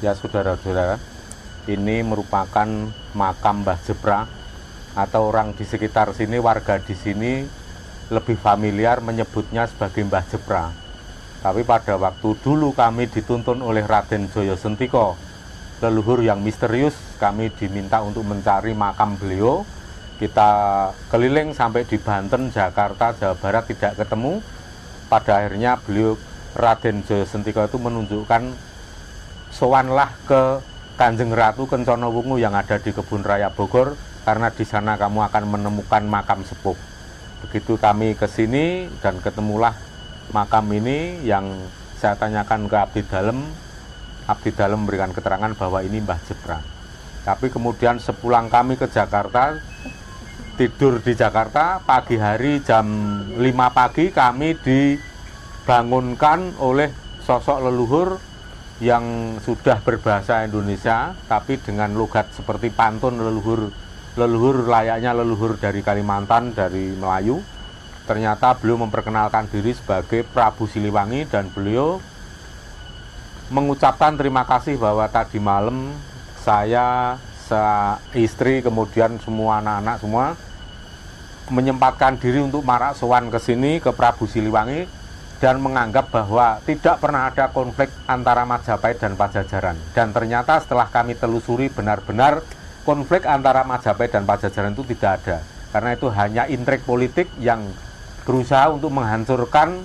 Ya saudara-saudara, ini merupakan makam Mbah Jepra, atau orang di sekitar sini, warga di sini lebih familiar menyebutnya sebagai Mbah Jepra. Tapi pada waktu dulu kami dituntun oleh Raden Joyo Sentiko, leluhur yang misterius, kami diminta untuk mencari makam beliau. Kita keliling sampai di Banten, Jakarta, Jawa Barat tidak ketemu. Pada akhirnya beliau, Raden Joyo Sentiko itu menunjukkan, sowanlah ke Kanjeng Ratu Kencana Wungu yang ada di Kebun Raya Bogor, karena di sana kamu akan menemukan makam sepuh. Begitu kami ke sini dan ketemulah makam ini yang saya tanyakan ke Abdi Dalem. Abdi Dalem memberikan keterangan bahwa ini Mbah Jepra. Tapi kemudian sepulang kami ke Jakarta, tidur di Jakarta, pagi hari jam 5 pagi kami dibangunkan oleh sosok leluhur yang sudah berbahasa Indonesia, tapi dengan logat seperti pantun leluhur layaknya leluhur dari Kalimantan, dari Melayu. Ternyata beliau memperkenalkan diri sebagai Prabu Siliwangi, dan beliau mengucapkan terima kasih bahwa tadi malam saya, istri, kemudian semua anak-anak semua menyempatkan diri untuk marak sowan ke sini ke Prabu Siliwangi, dan menganggap bahwa tidak pernah ada konflik antara Majapahit dan Pajajaran. Dan ternyata setelah kami telusuri, benar-benar konflik antara Majapahit dan Pajajaran itu tidak ada. Karena itu hanya intrik politik yang berusaha untuk menghancurkan,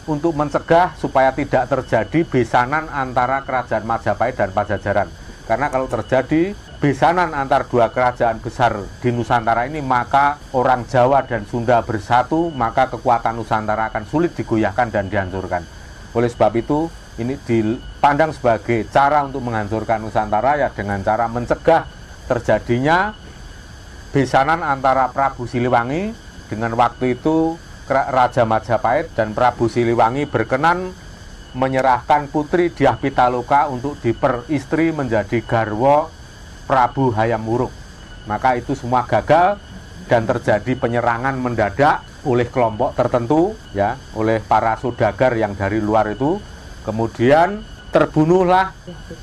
untuk mencegah supaya tidak terjadi besanan antara kerajaan Majapahit dan Pajajaran. Karena kalau terjadi besanan antar dua kerajaan besar di Nusantara ini, maka orang Jawa dan Sunda bersatu, maka kekuatan Nusantara akan sulit digoyahkan dan dihancurkan. Oleh sebab itu, ini dipandang sebagai cara untuk menghancurkan Nusantara, ya dengan cara mencegah terjadinya besanan antara Prabu Siliwangi dengan waktu itu Raja Majapahit, dan Prabu Siliwangi berkenan menyerahkan putri Dyah Pitaloka untuk diperistri menjadi garwa Prabu Hayam Wuruk. Maka itu semua gagal dan terjadi penyerangan mendadak oleh kelompok tertentu, ya, oleh para saudagar yang dari luar itu. Kemudian terbunuhlah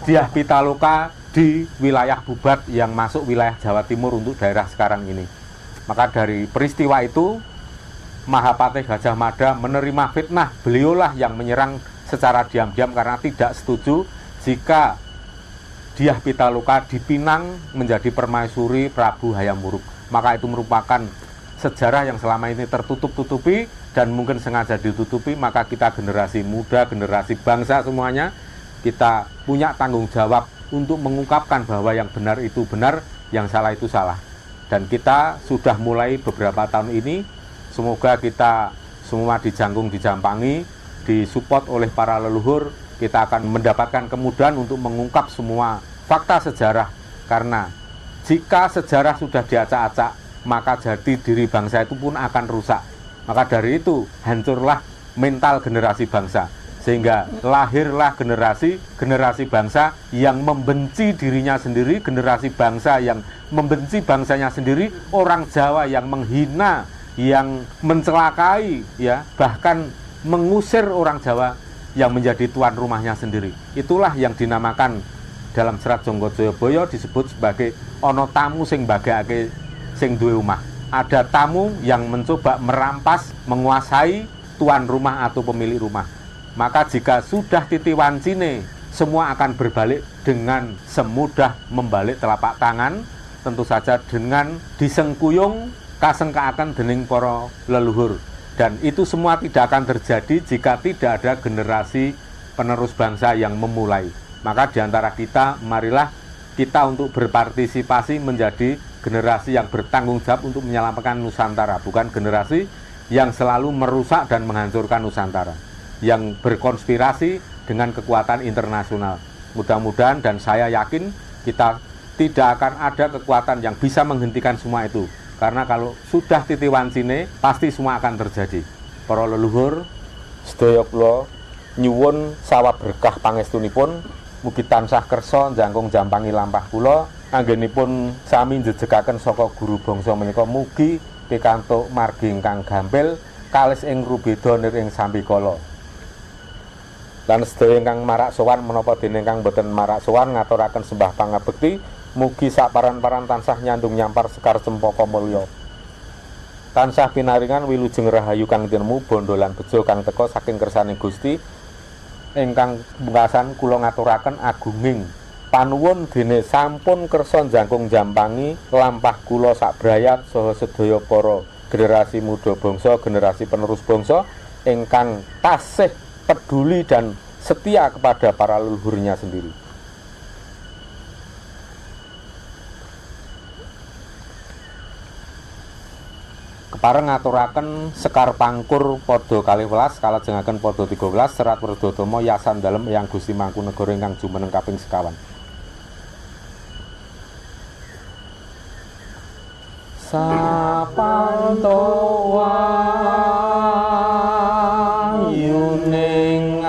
Dyah Pitaloka di wilayah Bubat yang masuk wilayah Jawa Timur untuk daerah sekarang ini. Maka dari peristiwa itu, Mahapatih Gajah Mada menerima fitnah. Beliaulah yang menyerang secara diam-diam karena tidak setuju jika Dyah Pitaloka dipinang menjadi permaisuri Prabu Hayam Wuruk. Maka itu merupakan sejarah yang selama ini tertutup-tutupi dan mungkin sengaja ditutupi. Maka kita generasi muda, generasi bangsa semuanya, kita punya tanggung jawab untuk mengungkapkan bahwa yang benar itu benar, yang salah itu salah. Dan kita sudah mulai beberapa tahun ini, semoga kita semua dijanggung, dijampangi, disupport oleh para leluhur, kita akan mendapatkan kemudahan untuk mengungkap semua fakta sejarah. Karena jika sejarah sudah diacak-acak, maka jati diri bangsa itu pun akan rusak. Maka dari itu, hancurlah mental generasi bangsa, sehingga lahirlah generasi bangsa yang membenci dirinya sendiri, generasi bangsa yang membenci bangsanya sendiri, orang Jawa yang menghina, yang mencelakai, ya, bahkan mengusir orang Jawa yang menjadi tuan rumahnya sendiri. Itulah yang dinamakan dalam serat Jonggo Joyoboyo disebut sebagai ono tamu sing bagake sing duwe omah. Ada tamu yang mencoba merampas, menguasai tuan rumah atau pemilik rumah. Maka jika sudah titi wancine, semua akan berbalik dengan semudah membalik telapak tangan, tentu saja dengan disengkuyung kasengkaaken dening para leluhur. Dan itu semua tidak akan terjadi jika tidak ada generasi penerus bangsa yang memulai. Maka diantara kita, marilah kita untuk berpartisipasi menjadi generasi yang bertanggung jawab untuk menyelamatkan Nusantara. Bukan generasi yang selalu merusak dan menghancurkan Nusantara, yang berkonspirasi dengan kekuatan internasional. Mudah-mudahan dan saya yakin kita tidak akan ada kekuatan yang bisa menghentikan semua itu. Karena kalau sudah titi wancine, pasti semua akan terjadi. Para leluhur, sedaya kula nyuwun sawab berkah pangestunipun, mugi tansah kersa njangkung jampangi lampah kula, anggenipun sami njejegaken saka guru bangsa menika mugi pikantuk margi ingkang gampil, kalis ing rubeda nir ing sampikala. Lan sedaya ingkang marak sowan menapa dene ingkang boten marak sowan ngaturaken sembah pangabekti mugi saparan-paran tansah nyandung nyampar sekar cempaka mulya. Tansah pinaringan wilujeng rahayu kang tinemu bondo lan bejo kang teka saking kersaning Gusti. Ingkang pungkasan kula ngaturaken agunging panuwun dene sampun kersa njangkung jampangi lampah kula sak brayat saha sedaya para generasi muda bangsa, generasi penerus bangsa ingkang tasih peduli dan setia kepada para leluhurnya sendiri. Kepareng ngaturaken sekar pangkur padha 12 kalajengaken padha 13 serat Werdatama yasan dalem Eyang Gusti Mangkunegara ingkang jumeneng kaping sekawan. Sapanto wayuning